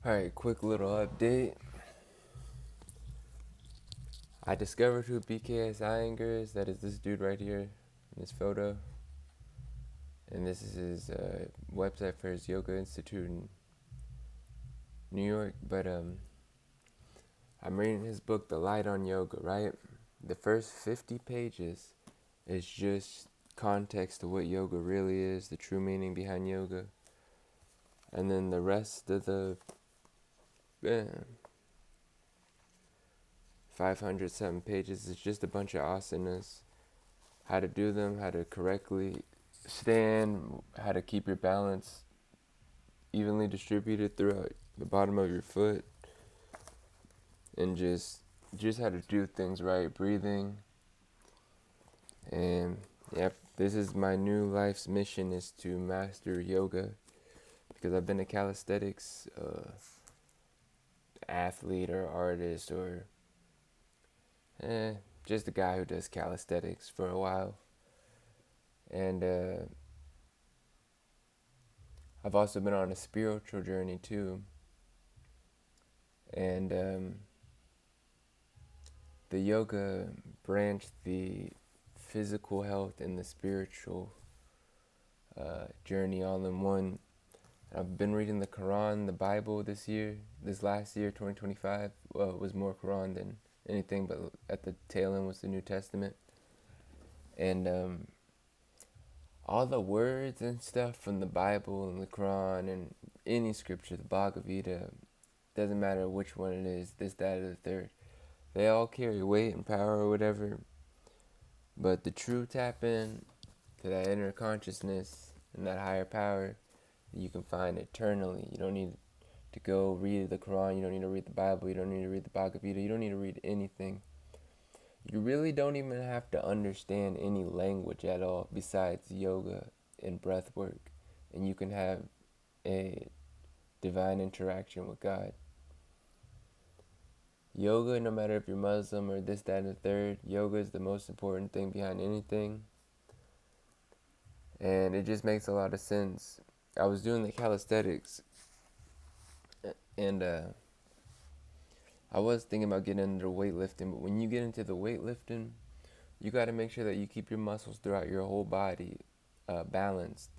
Alright, quick little update. I discovered who BKS Iyengar is. That is this dude right here in this photo. And this is his website for his yoga institute in New York. But I'm reading his book, The Light on Yoga, right? The first 50 pages is just context to what yoga really is, the true meaning behind yoga. And then the rest of the 500 something pages is just a bunch of asanas, how to do them, how to correctly stand, how to keep your balance evenly distributed throughout the bottom of your foot, and just how to do things right, breathing. And yep, this is my new life's mission, is to master yoga, because I've been a calisthenics athlete or artist or just a guy who does calisthenics for a while. And I've also been on a spiritual journey too. And the yoga branched the physical health and the spiritual journey all in one. I've been reading the Quran, the Bible this last year, 2025. Well, it was more Quran than anything, but at the tail end was the New Testament. And all the words and stuff from the Bible and the Quran and any scripture, the Bhagavad Gita, doesn't matter which one it is, this, that, or the third. They all carry weight and power or whatever. But the true tap in to that inner consciousness and that higher power, you can find eternally. You don't need to go read the Quran. You don't need to read the Bible. You don't need to read the Bhagavad Gita. You don't need to read anything. You really don't even have to understand any language at all besides yoga and breath work. And you can have a divine interaction with God. Yoga, no matter if you're Muslim or this, that, and the third, yoga is the most important thing behind anything. And it just makes a lot of sense. I was doing the calisthenics, and I was thinking about getting into weightlifting, but when you get into the weightlifting, you got to make sure that you keep your muscles throughout your whole body balanced,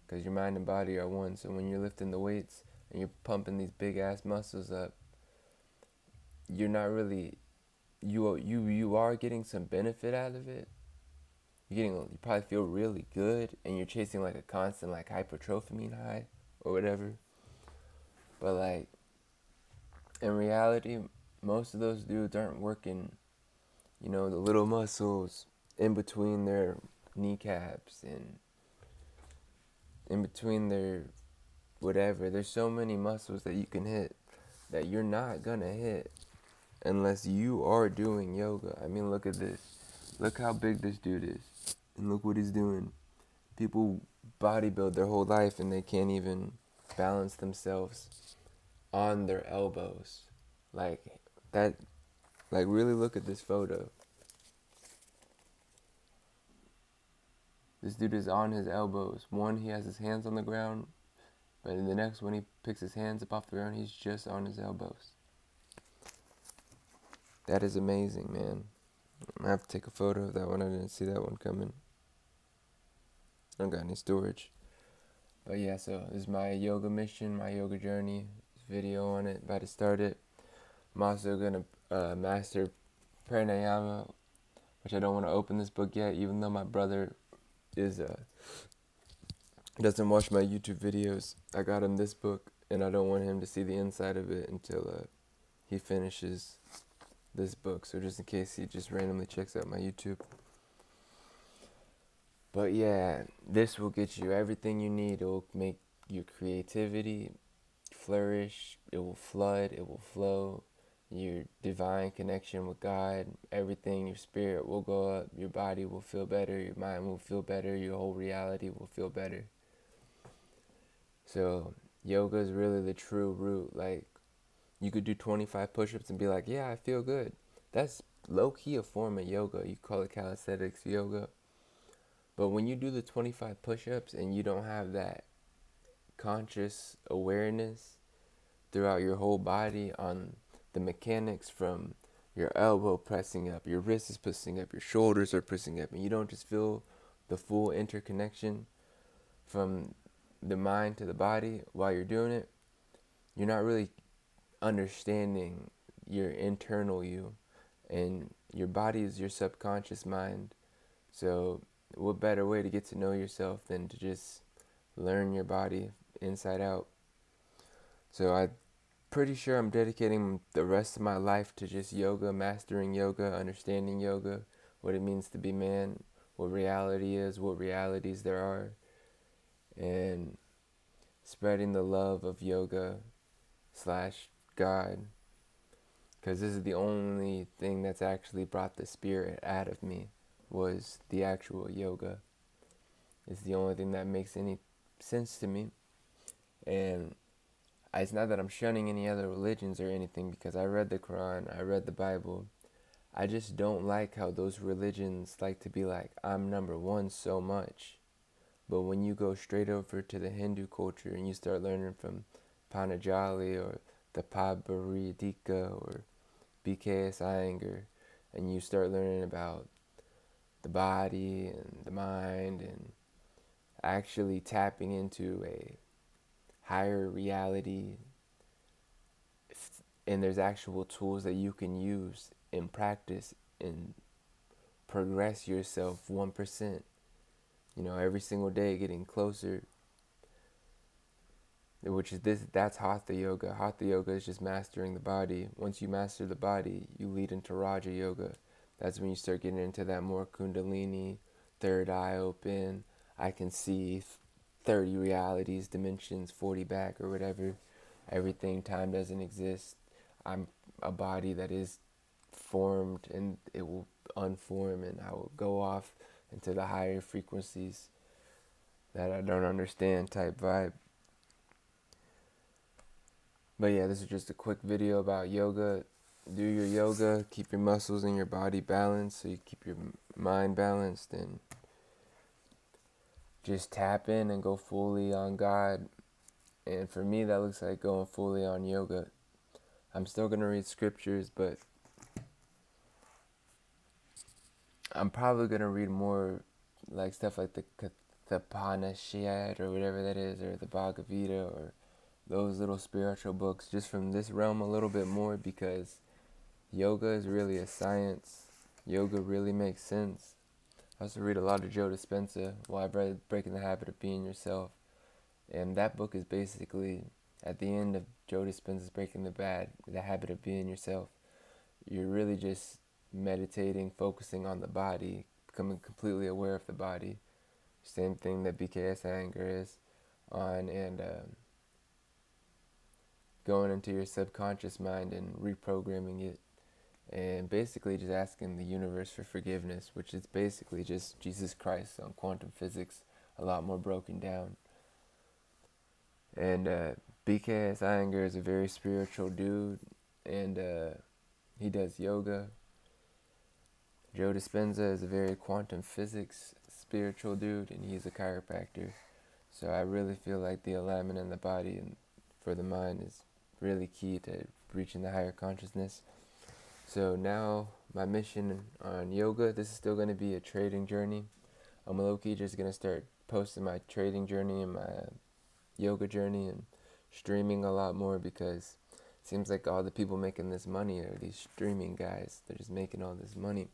because your mind and body are one. So when you're lifting the weights and you're pumping these big ass muscles up, you're not really you are getting some benefit out of it. You probably feel really good, and you're chasing like a constant like hypertrophamine high or whatever. But like in reality, most of those dudes aren't working, the little muscles in between their kneecaps and in between their whatever. There's so many muscles that you can hit that you're not gonna hit unless you are doing yoga. I mean, look at this. Look how big this dude is. And look what he's doing. People bodybuild their whole life and they can't even balance themselves on their elbows. Like that, like really look at this photo. This dude is on his elbows. One, he has his hands on the ground, but in the next one, he picks his hands up off the ground, he's just on his elbows. That is amazing, man. I have to take a photo of that one. I didn't see that one coming. I don't got any storage. But yeah, so this is my yoga mission, my yoga journey. Video on it, about to start it. I'm also going to master pranayama, which I don't want to open this book yet, even though my brother is doesn't watch my YouTube videos. I got him this book, and I don't want him to see the inside of it until he finishes this book. So just in case he just randomly checks out my YouTube. But yeah, this will get you everything you need. It will make your creativity flourish. It will flood. It will flow. Your divine connection with God, everything, your spirit will go up. Your body will feel better. Your mind will feel better. Your whole reality will feel better. So yoga is really the true root. Like, you could do 25 push-ups and be like, yeah, I feel good. That's low-key a form of yoga. You call it calisthenics yoga. But when you do the 25 push-ups and you don't have that conscious awareness throughout your whole body on the mechanics from your elbow pressing up, your wrist is pressing up, your shoulders are pressing up, and you don't just feel the full interconnection from the mind to the body while you're doing it, you're not really understanding your internal you, and your body is your subconscious mind. So what better way to get to know yourself than to just learn your body inside out? So I'm pretty sure I'm dedicating the rest of my life to just yoga, mastering yoga, understanding yoga, what it means to be man, what reality is, what realities there are, and spreading the love of yoga slash God, because this is the only thing that's actually brought the spirit out of me, was the actual yoga. It's the only thing that makes any sense to me. And it's not that I'm shunning any other religions or anything, because I read the Quran, I read the Bible. I just don't like how those religions like to be like, I'm number one so much. But when you go straight over to the Hindu culture and you start learning from Panajali or the Pabaridika or BKS Iyengar, and you start learning about the body and the mind and actually tapping into a higher reality, and there's actual tools that you can use in practice and progress yourself 1%, every single day getting closer, which is that's hatha yoga. Hatha yoga is just mastering the body. Once you master the body, you lead into Raja yoga. That's when you start getting into that more kundalini, third eye open, I can see 30 realities, dimensions, 40 back or whatever. Everything, time doesn't exist. I'm a body that is formed, and it will unform, and I will go off into the higher frequencies that I don't understand type vibe. But yeah, this is just a quick video about yoga. Do your yoga, keep your muscles and your body balanced so you keep your mind balanced, and just tap in and go fully on God. And for me, that looks like going fully on yoga. I'm still going to read scriptures, but I'm probably going to read more like stuff like the Upanishad or whatever that is, or the Bhagavad Gita, or those little spiritual books, just from this realm a little bit more, because yoga is really a science. Yoga really makes sense. I also read a lot of Joe Dispenza. Well, I've read Breaking the Habit of Being Yourself. And that book is basically, at the end of Joe Dispenza's Breaking the Habit of Being Yourself, you're really just meditating, focusing on the body, becoming completely aware of the body. Same thing that BKS Iyengar is on, and going into your subconscious mind and reprogramming it, and basically just asking the universe for forgiveness, which is basically just Jesus Christ on quantum physics, a lot more broken down. And BKS Iyengar is a very spiritual dude, and he does yoga. Joe Dispenza is a very quantum physics spiritual dude, and he's a chiropractor. So I really feel like the alignment in the body and for the mind is really key to reaching the higher consciousness. So now my mission on yoga, this is still going to be a trading journey. I'm low-key just going to start posting my trading journey and my yoga journey and streaming a lot more, because it seems like all the people making this money are these streaming guys. They're just making all this money.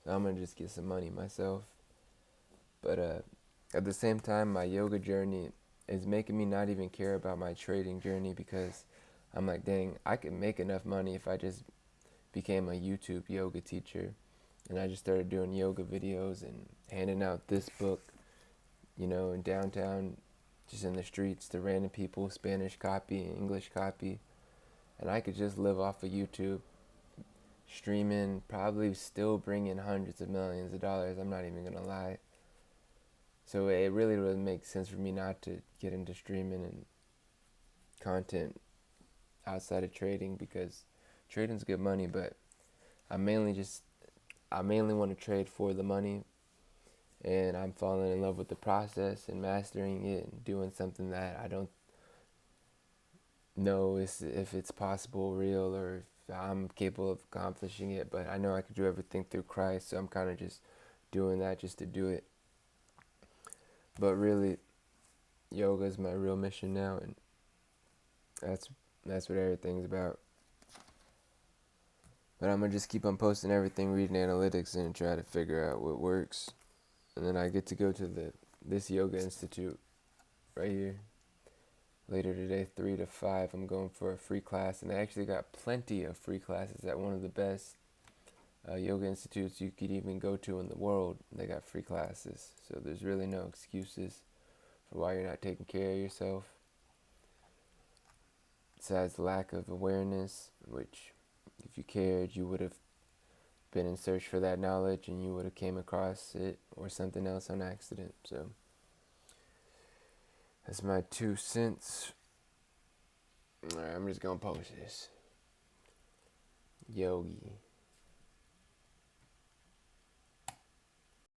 So I'm going to just get some money myself. But at the same time, my yoga journey is making me not even care about my trading journey, because I'm like, dang, I could make enough money if I just became a YouTube yoga teacher. And I just started doing yoga videos and handing out this book, in downtown, just in the streets to random people, Spanish copy, English copy. And I could just live off of YouTube, streaming, probably still bringing hundreds of millions of dollars. I'm not even going to lie. So it really doesn't make sense for me not to get into streaming and content outside of trading, because trading's good money, but I mainly want to trade for the money, and I'm falling in love with the process and mastering it and doing something that I don't know if it's possible, real, or if I'm capable of accomplishing it. But I know I can do everything through Christ, so I'm kind of just doing that just to do it. But really, yoga is my real mission now, and that's that's what everything's about. But I'm gonna just keep on posting everything, reading analytics, and try to figure out what works. And then I get to go to this yoga institute right here later today, 3 to 5. I'm going for a free class, and they actually got plenty of free classes at one of the best yoga institutes you could even go to in the world. They got free classes, so there's really no excuses for why you're not taking care of yourself. Besides lack of awareness, which if you cared, you would have been in search for that knowledge and you would have came across it or something else on accident. So that's my 2 cents. Alright, I'm just gonna post this. Yogi.